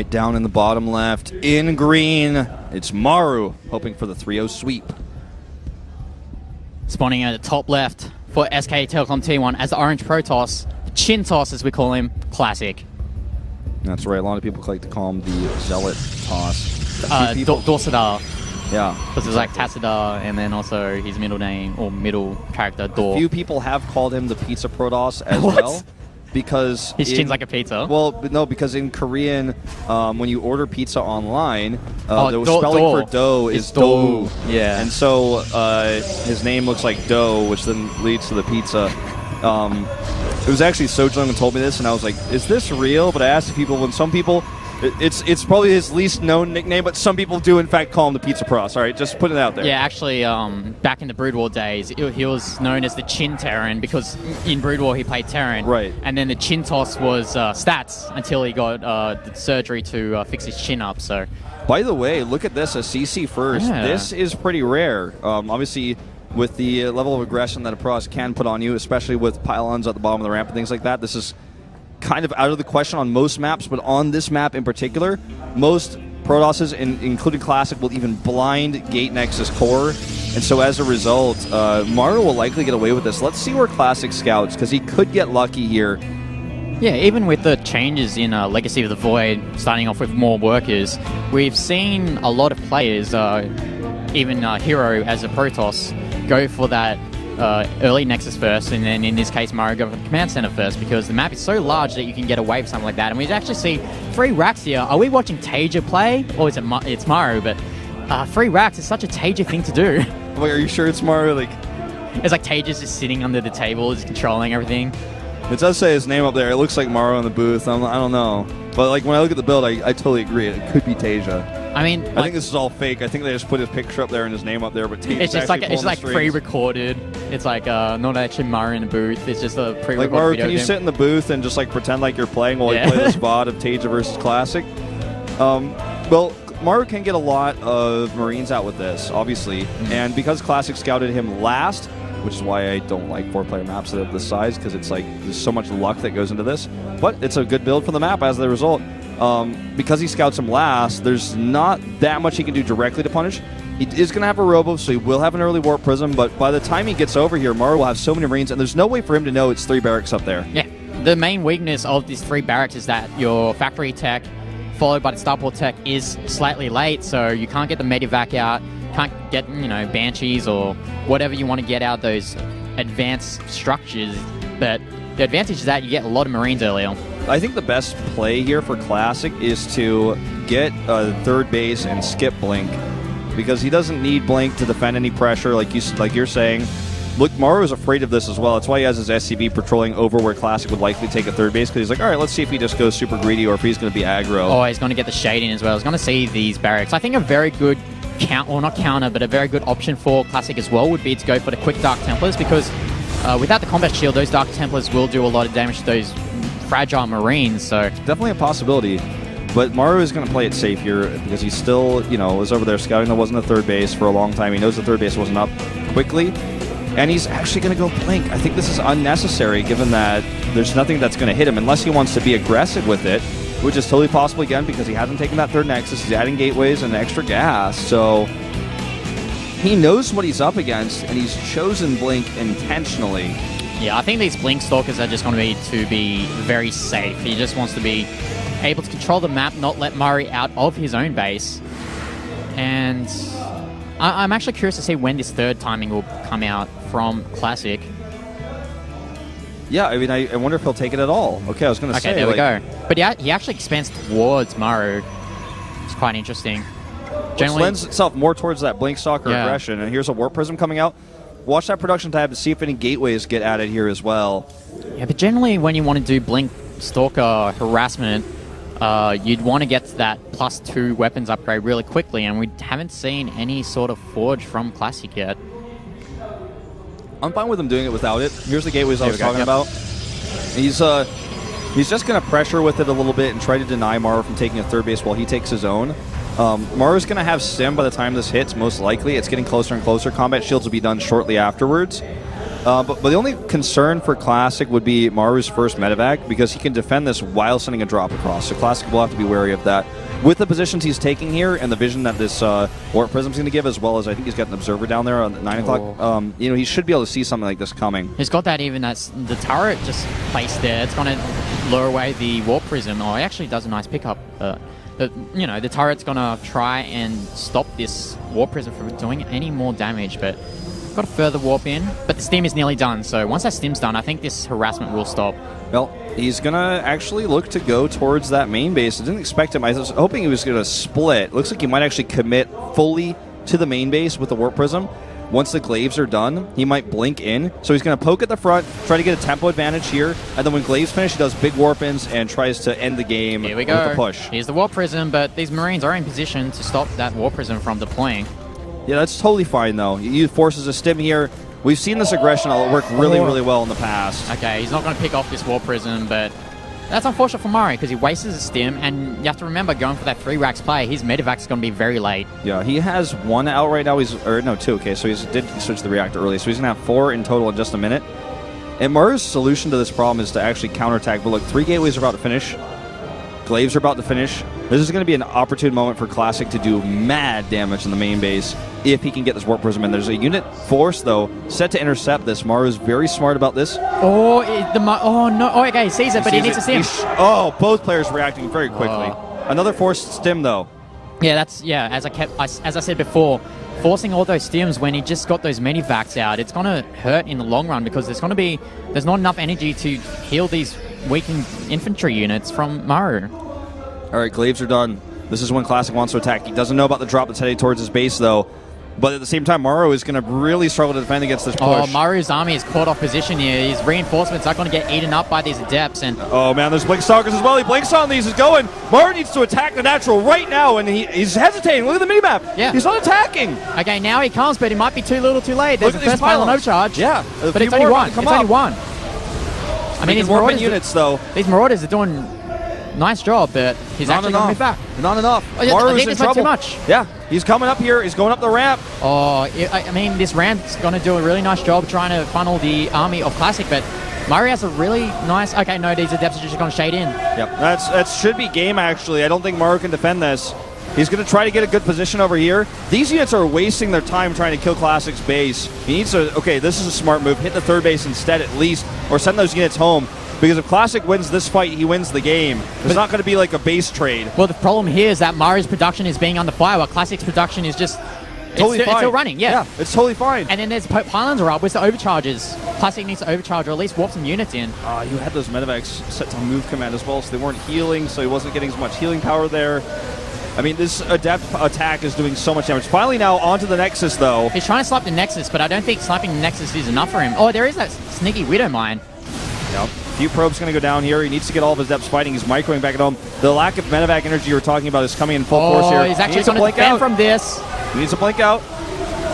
right, down in the bottom left. In green, it's Maru, hoping for the 3-0 sweep. Spawning at the top left for SK Telecom T1 as the orange Protoss, Chin Toss as we call him, Classic. That's right, a lot of people like to call him the Zealot Toss. Dorsadar. Yeah. Because it's like Tassadar, and then also his middle name, or middle character, Dor. A few people have called him the Pizza Protoss as well. Because his chin's like a pizza. Well, no, because in Korean, when you order pizza online, the spelling for dough is do. Yeah. And so his name looks like dough, which then leads to the pizza. It was actually Sojung who told me this, and I was like, is this real? But I asked people, when some people, it's probably his least known nickname, but some people do in fact call him the Pizza Protoss. All right, just put it out there. Yeah, actually, back in the Brood War days, he was known as the Chin Terran because in Brood War he played Terran. Right. And then the Chin Toss was stats until he got the surgery to fix his chin up. So. By the way, look at this, a CC first. Yeah. This is pretty rare. Obviously, with the level of aggression that a Protoss can put on you, especially with pylons at the bottom of the ramp and things like that, this is kind of out of the question on most maps, but on this map in particular, most Protosses, including Classic, will even blind Gate Nexus Core, and so as a result, Maru will likely get away with this. Let's see where Classic scouts, because he could get lucky here. Yeah, even with the changes in Legacy of the Void, starting off with more workers, we've seen a lot of players, even Hero as a Protoss, go for that early Nexus first, and then in this case Maru go for the Command Center first, because the map is so large that you can get away with something like that. And we actually see 3 racks here. Are we watching Tager play? Or is it it's Maru, but 3 racks is such a Tager thing to do. Wait, are you sure it's Maru? Like, it's like Tager's just sitting under the table, just controlling everything. It does say his name up there. It looks like Maru in the booth. I don't know. But like when I look at the build, I totally agree. It could be Tasia. I mean, I think this is all fake. I think they just put his picture up there and his name up there, but it's just like pre-recorded. It's like not actually Maru in the booth. It's just a pre-recorded like Maru, video. Can you sit in the booth and just like pretend like you're playing while you play this VOD of Tasia versus Classic? Well, Maru can get a lot of Marines out with this, obviously, and because Classic scouted him last, which is why I don't like 4-player maps of this size, because it's like there's so much luck that goes into this. But it's a good build for the map as the result. Because he scouts him last, there's not that much he can do directly to punish. He is going to have a Robo, so he will have an early Warp Prism, but by the time he gets over here, Maru will have so many Marines, and there's no way for him to know it's 3 barracks up there. Yeah, the main weakness of these 3 barracks is that your factory tech, followed by the starport tech, is slightly late, so you can't get the Medivac out, can't get, Banshees or whatever you want to get out those advanced structures, but the advantage is that you get a lot of Marines early on. I think the best play here for Classic is to get a 3rd base and skip Blink, because he doesn't need Blink to defend any pressure, like you're saying. Look, Maru is afraid of this as well. That's why he has his SCV patrolling over where Classic would likely take a 3rd base, because he's like, all right, let's see if he just goes super greedy or if he's going to be aggro. Oh, he's going to get the shade in as well. He's going to see these barracks. I think a very good not counter, but a very good option for Classic as well would be to go for the quick Dark Templars, because without the combat shield, those Dark Templars will do a lot of damage to those fragile Marines. So definitely a possibility. But Maru is going to play it safe here because he's still, was over there scouting that wasn't the 3rd base for a long time. He knows the 3rd base wasn't up quickly. And he's actually going to go Blink. I think this is unnecessary given that there's nothing that's going to hit him unless he wants to be aggressive with it, which is totally possible again because he hasn't taken that 3rd Nexus. He's adding gateways and extra gas. So he knows what he's up against, and he's chosen Blink intentionally. Yeah, I think these Blink Stalkers are just going to be very safe. He just wants to be able to control the map, not let Maru out of his own base. And I'm actually curious to see when this 3rd timing will come out from Classic. Yeah, I mean, I wonder if he'll take it at all. Okay, I was going to say. Okay, there we go. But yeah, he actually expands towards Maru. It's quite interesting. Generally lends itself more towards that Blink Stalker aggression. And here's a Warp Prism coming out. Watch that production tab to see if any gateways get added here as well. Yeah, but generally when you want to do Blink Stalker harassment, you'd want to get to that +2 weapons upgrade really quickly, and we haven't seen any sort of Forge from Classic yet. I'm fine with him doing it without it. Here's the gateways I was talking about. He's just going to pressure with it a little bit and try to deny Maru from taking a 3rd base while he takes his own. Maru's going to have Stim by the time this hits, most likely. It's getting closer and closer. Combat shields will be done shortly afterwards. But the only concern for Classic would be Maru's first medevac, because he can defend this while sending a drop across. So Classic will have to be wary of that. With the positions he's taking here and the vision that this Warp Prism's going to give, as well as I think he's got an observer down there on 9 o'clock, he should be able to see something like this coming. He's got that that's the turret just placed there. It's going to lure away the Warp Prism. Oh, he actually does a nice pickup. The turret's going to try and stop this Warp Prism from doing any more damage, but got a further warp in. But the stim is nearly done, so once that stim's done, I think this harassment will stop. Well, he's going to actually look to go towards that main base. I didn't expect him. I was hoping he was going to split. Looks like he might actually commit fully to the main base with the Warp Prism. Once the glaives are done, he might blink in. So he's going to poke at the front, try to get a tempo advantage here, and then when glaives finish, he does big warp-ins and tries to end the game Here we go. with the push. Here's the Warp Prism, but these Marines are in position to stop that Warp Prism from deploying. Yeah, that's totally fine, though. He forces a stim here. We've seen this aggression work really, really well in the past. Okay, he's not going to pick off this Warp Prism, but that's unfortunate for Maru because he wastes a stim, and you have to remember, going for that 3 racks play, his medevac is going to be very late. Yeah, he has 1 out right now. Two. Okay, so he did switch the reactor early, so he's going to have 4 in total in just a minute. And Maru's solution to this problem is to actually counterattack. But look, 3 gateways are about to finish. Glaives are about to finish. This is going to be an opportune moment for Classic to do mad damage in the main base if he can get this Warp Prism in. There's a unit force, though, set to intercept this. Maru's very smart about this. Oh, no. Oh, okay, he sees it, but he needs to stim. Both players reacting very quickly. Another forced stim, though. Yeah, as I said before, forcing all those stims when he just got those medevacs out, it's going to hurt in the long run because there's not enough energy to heal these weakened infantry units from Maru. All right, glaives are done. This is when Classic wants to attack. He doesn't know about the drop that's heading towards his base, though. But at the same time, Maru is going to really struggle to defend against this push. Oh, Maru's army is caught off position here. His reinforcements are going to get eaten up by these adepts. And oh, man, there's Blink Stalkers as well. He blinks on these. He's going. Maru needs to attack the natural right now, and he's hesitating. Look at the minimap. Yeah. He's not attacking. Okay, now he comes, but it might be too little too late. There's a first pylon overcharge. Yeah. But it's only one. It's only one. I mean, these units, though. These Marauders are doing nice job, but he's actually going to be back. Not enough. Maru's in trouble. Too much. Yeah, he's coming up here. He's going up the ramp. Oh, I mean, this ramp's going to do a really nice job trying to funnel the army of Classic, but Maru has a really nice... Okay, no, these adepts are just going to shade in. Yep, that should be game, actually. I don't think Maru can defend this. He's going to try to get a good position over here. These units are wasting their time trying to kill Classic's base. He needs to... Okay, this is a smart move. Hit the third base instead, at least, or send those units home. Because if Classic wins this fight, he wins the game. It's not going to be like a base trade. Well, the problem here is that Maru's production is being under fire, while Classic's production is just... Totally fine. It's still running, yeah. It's totally fine. And then there's pylons are up. Where's the overcharges? Classic needs to overcharge or at least warp some units in. You had those medevacs set to move command as well, so they weren't healing, so he wasn't getting as much healing power there. I mean, this adept attack is doing so much damage. Finally now onto the Nexus, though. He's trying to snipe the Nexus, but I don't think sniping the Nexus is enough for him. Oh, there is that sneaky Widow Mine. Yep. A few probes going to go down here. He needs to get all of his adepts fighting. He's microing back at home. The lack of medevac energy you were talking about is coming in full force here. He's actually going to defend from this. He needs to blink out.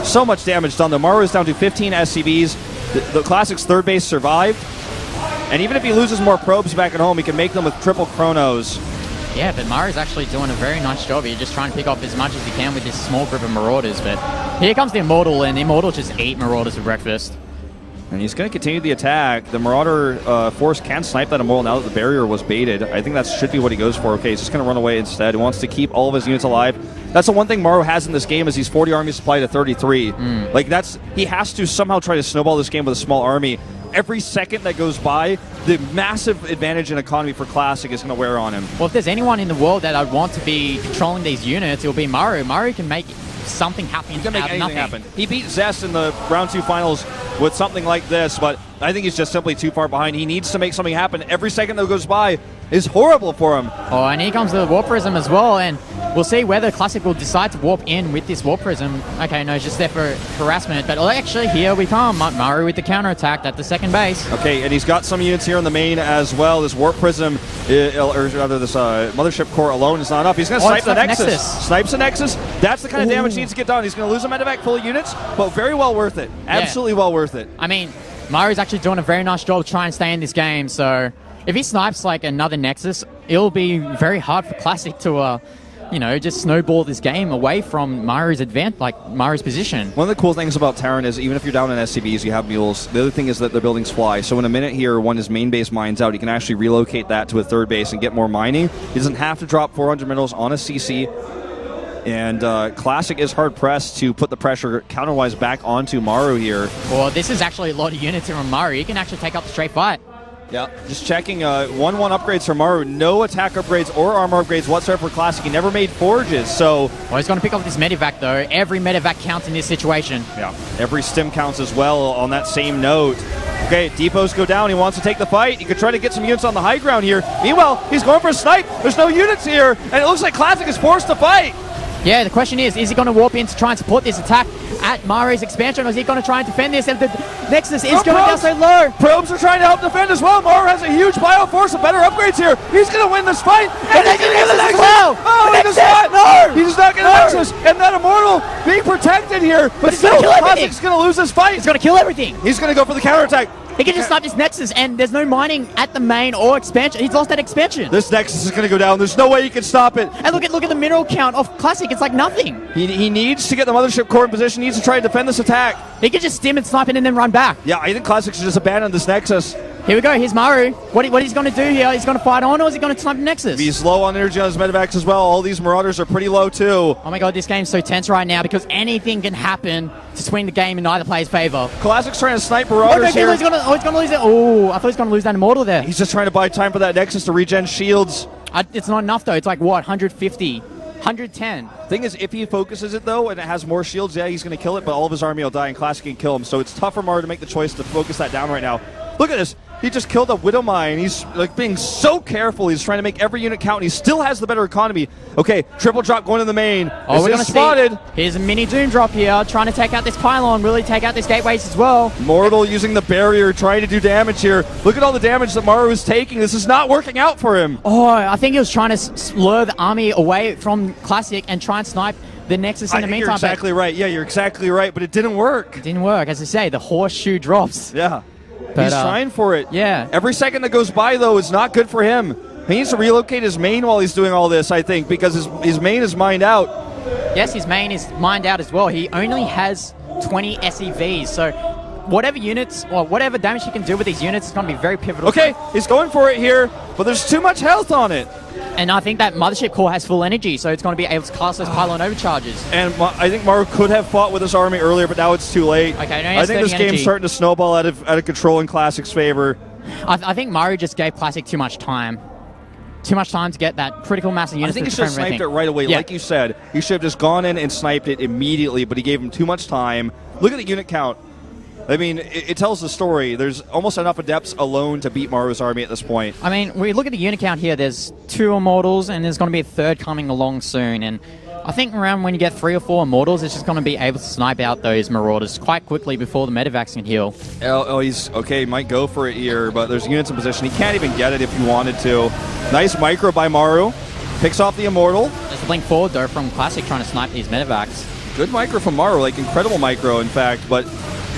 So much damage done, though. Maru is down to 15 SCVs. The Classic's third base survived. And even if he loses more probes back at home, he can make them with triple chronos. Yeah, but Maru's actually doing a very nice job here, just trying to pick off as much as he can with this small group of Marauders. But here comes the Immortal, and the Immortal just ate Marauders for breakfast. And he's going to continue the attack. The Marauder force can snipe that Immortal now that the barrier was baited. I think that should be what he goes for. Okay, he's just going to run away instead. He wants to keep all of his units alive. That's the one thing Maru has in this game is he's 40 army supply to 33. Like, he has to somehow try to snowball this game with a small army. Every second that goes by, the massive advantage in economy for Classic is going to wear on him. Well, if there's anyone in the world that I'd want to be controlling these units, it'll be Maru. Maru can make something happen. He can make anything happen. He beat Zest in the round 2 finals with something like this, but I think he's just simply too far behind. He needs to make something happen. Every second that goes by is horrible for him. Oh, and here comes the Warp Prism as well, and we'll see whether Classic will decide to warp in with this Warp Prism. Okay, no, it's just there for harassment, but actually, here we come. Maru with the counterattack at the second base. Okay, and he's got some units here in the main as well. This Warp Prism, or rather this Mothership Core alone is not enough. He's going to snipe the Nexus. Snipes the Nexus. That's the kind of damage he needs to get done. He's going to lose a medevac full of units, but very well worth it. Absolutely well worth it. I mean, Maru's actually doing a very nice job trying to stay in this game, so if he snipes like another Nexus, it'll be very hard for Classic to just snowball this game away from Maru's Maru's position. One of the cool things about Terran is even if you're down in SCVs, you have mules. The other thing is that the buildings fly. So in a minute here, when his main base mines out, he can actually relocate that to a third base and get more mining. He doesn't have to drop 400 minerals on a CC. And Classic is hard-pressed to put the pressure counter-wise back onto Maru here. Well, this is actually a lot of units here from Maru. He can actually take up the straight fight. Yeah, just checking 1-1 upgrades for Maru. No attack upgrades or armor upgrades whatsoever for Classic. He never made forges, so... Well, he's going to pick up this medevac, though. Every medevac counts in this situation. Yeah, every stim counts as well on that same note. Okay, depots go down. He wants to take the fight. He could try to get some units on the high ground here. Meanwhile, he's going for a snipe. There's no units here, and it looks like Classic is forced to fight. Yeah, the question is he going to warp in to try and support this attack at Maru's expansion, or is he going to try and defend this? And the Nexus is going down so low. Probes are trying to help defend as well. Maru has a huge bioforce of better upgrades here. He's going to win this fight. And he's going to get the Nexus as well. Oh, he does not. No. He does not get a Nexus. And that Immortal being protected here. But still, Classic's going to lose this fight. He's going to kill everything. He's going to go for the counterattack. He can just snipe this Nexus, and there's no mining at the main or expansion. He's lost that expansion. This Nexus is going to go down. There's no way you can stop it. And look at the mineral count of Classic. It's like nothing. He needs to get the Mothership core in position. He needs to try to defend this attack. He can just stim and snipe it and then run back. Yeah, I think Classic should just abandon this Nexus. Here we go. Here's Maru. What he's going to do here? He's going to fight on, or is he going to snipe the Nexus? He's low on energy on his medevacs as well. All these Marauders are pretty low too. Oh my god, this game's so tense right now because anything can happen to swing the game in either player's favor. Classic's trying to snipe Marauders here. He's going to lose it. Oh, I thought he was going to lose that Immortal there. He's just trying to buy time for that Nexus to regen shields. It's not enough though. It's like what, 150, 110. Thing is, if he focuses it though and it has more shields, yeah, he's going to kill it, but all of his army will die and Classic can kill him. So it's tough for Maru to make the choice to focus that down right now. Look at this. He just killed a Widow Mine. He's like being so careful. He's trying to make every unit count, and he still has the better economy. Okay, triple drop going to the main. Oh, we're going to spotted. Here's a mini Doom drop here, trying to take out this pylon, really take out this gateways as well. Mortal using the barrier, trying to do damage here. Look at all the damage that Maru is taking. This is not working out for him. Oh, I think he was trying to lure the army away from Classic and try and snipe the Nexus in the meantime. You're exactly right. Yeah, you're exactly right, but it didn't work. It didn't work. As I say, the horseshoe drops. Yeah. But, he's trying for it. Yeah. Every second that goes by, though, is not good for him. He needs to relocate his main while he's doing all this, I think, because his main is mined out. Yes, his main is mined out as well. He only has 20 SCVs, so whatever units or whatever damage he can do with these units is going to be very pivotal. Okay, he's going for it here, but there's too much health on it. And I think that Mothership core has full energy, so it's going to be able to cast those pylon overcharges. And I think Maru could have fought with his army earlier, but now it's too late. Okay, I think this game's starting to snowball out of control in Classic's favor. I think Maru just gave Classic too much time. Too much time to get that critical mass of units. I think he should have sniped it right away. Yeah. Like you said, he should have just gone in and sniped it immediately, but he gave him too much time. Look at the unit count. I mean, it tells the story. There's almost enough adepts alone to beat Maru's army at this point. I mean, we look at the unit count here. There's 2 Immortals, and there's going to be a 3rd coming along soon. And I think around when you get 3 or 4 Immortals, it's just going to be able to snipe out those Marauders quite quickly before the medevacs can heal. Oh, he's okay. Might go for it here, but there's units in position. He can't even get it if he wanted to. Nice micro by Maru. Picks off the Immortal. There's a blink forward, though, from Classic trying to snipe these medevacs. Good micro from Maru, like incredible micro, in fact, but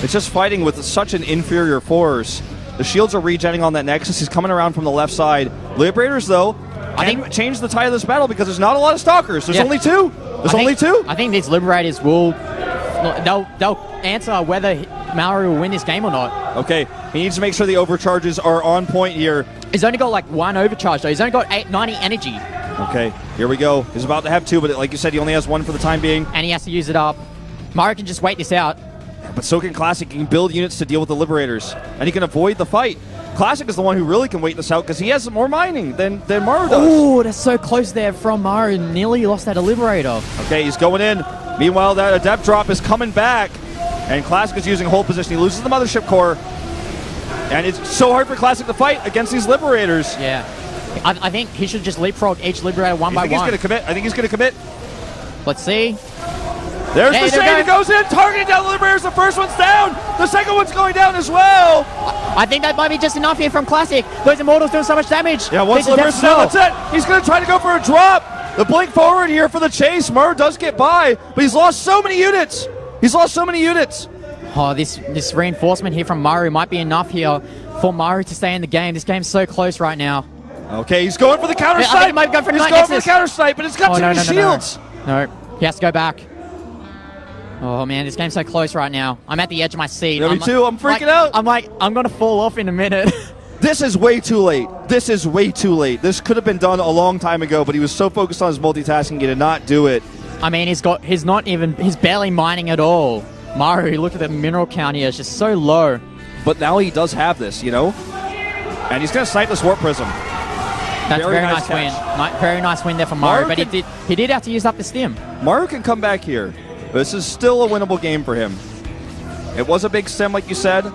it's just fighting with such an inferior force. The shields are regenning on that Nexus. He's coming around from the left side. Liberators, though, I think change the tide of this battle because there's not a lot of Stalkers. There's only 2. There's only 2. I think these Liberators will... They'll answer whether Maru will win this game or not. Okay, he needs to make sure the overcharges are on point here. He's only got like 1 overcharge, though. He's only got 90 energy. Okay, here we go. He's about to have 2, but like you said, he only has 1 for the time being. And he has to use it up. Maru can just wait this out. But so can Classic. He can build units to deal with the Liberators, and he can avoid the fight. Classic is the one who really can wait this out because he has more mining than Maru does. Oh, that's so close there from Maru. Nearly lost that Liberator. Okay, he's going in. Meanwhile, that Adept drop is coming back, and Classic is using hold position. He loses the Mothership core, and it's so hard for Classic to fight against these Liberators. Yeah. I think he should just leapfrog each Liberator one by one. He's going to commit. I think he's going to commit. Let's see. There's the shade. He goes in, targeting down the Liberators. The first one's down. The second one's going down as well. I think that might be just enough here from Classic. Those Immortals doing so much damage. Yeah, once the Liberators down, that's it. He's going to try to go for a drop. The blink forward here for the chase. Maru does get by, but he's lost so many units. He's lost so many units. Oh, this reinforcement here from Maru might be enough here for Maru to stay in the game. This game's so close right now. Okay, he's going for the counter I think snipe. he might go for he's Night going for the Nexus. counter snipe, but it's got too many shields. No, he has to go back. Oh man, this game's so close right now. I'm at the edge of my seat. Yeah, me too. I'm freaking out. I'm gonna fall off in a minute. This is way too late. This is way too late. This could have been done a long time ago, but he was so focused on his multitasking, he did not do it. I mean, he's barely mining at all. Maru, look at the mineral count here. It's just so low. But now he does have this, you know? And he's going to snipe this Warp Prism. That's very nice win. Very nice win there for Maru, but he did have to use up the stim. Maru can come back here. This is still a winnable game for him. It was a big stim, like you said,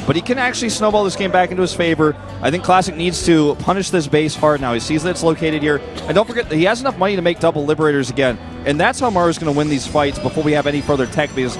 but he can actually snowball this game back into his favor. I think Classic needs to punish this base hard now. He sees that it's located here. And don't forget, he has enough money to make double Liberators again. And that's how Maru's going to win these fights before we have any further tech, because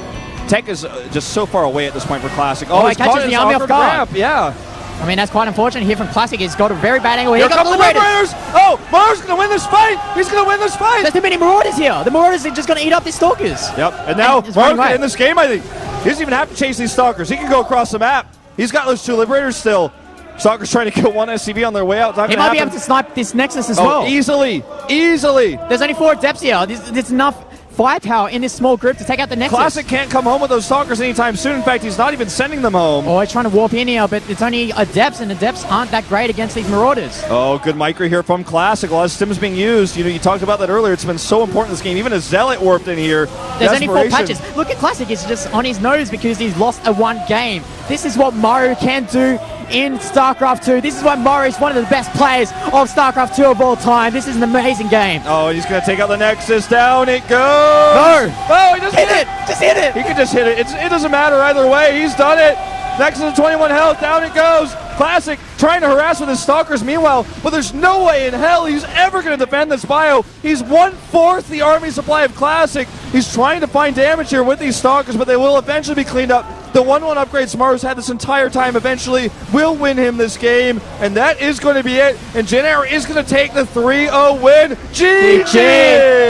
tech is just so far away at this point for Classic. Oh, he catches the army off guard. Yeah. I mean, that's quite unfortunate here from Classic. He's got a very bad angle. Here come the Liberators! Oh, Maru's going to win this fight! He's going to win this fight! There's too many Marauders here. The Marauders are just going to eat up these Stalkers. Yep, and now Maru can end this game, I think. He doesn't even have to chase these Stalkers. He can go across the map. He's got those 2 Liberators still. Stalkers trying to kill 1 SCV on their way out. He might be able to snipe this Nexus as well. Easily. Easily. There's only 4 Adepts here. There's enough firepower in this small group to take out the Nexus. Classic can't come home with those Stalkers anytime soon. In fact, he's not even sending them home. Oh, he's trying to warp in here, but it's only Adepts, and Adepts aren't that great against these Marauders. Oh, good micro here from Classic. A lot of stims being used. You know, you talked about that earlier. It's been so important in this game. Even a Zealot warped in here. There's only 4 patches. Look at Classic. He's just on his nose because he's lost a 1 game. This is what Maru can do in StarCraft 2. This is why Maru is one of the best players of StarCraft 2 of all time. This is an amazing game. Oh, he's going to take out the Nexus. Down it goes. No. Oh, he just hit it. Just hit it. He can just hit it. It doesn't matter either way. He's done it. Nexus of 21 health. Down it goes. Classic trying to harass with his Stalkers meanwhile, but there's no way in hell he's ever going to defend this bio. He's 1/4 the army supply of Classic. He's trying to find damage here with these Stalkers, but they will eventually be cleaned up. The 1/1 upgrade Maru's had this entire time eventually will win him this game, and that is going to be it. And Gen Air is going to take the 3-0 win. GG!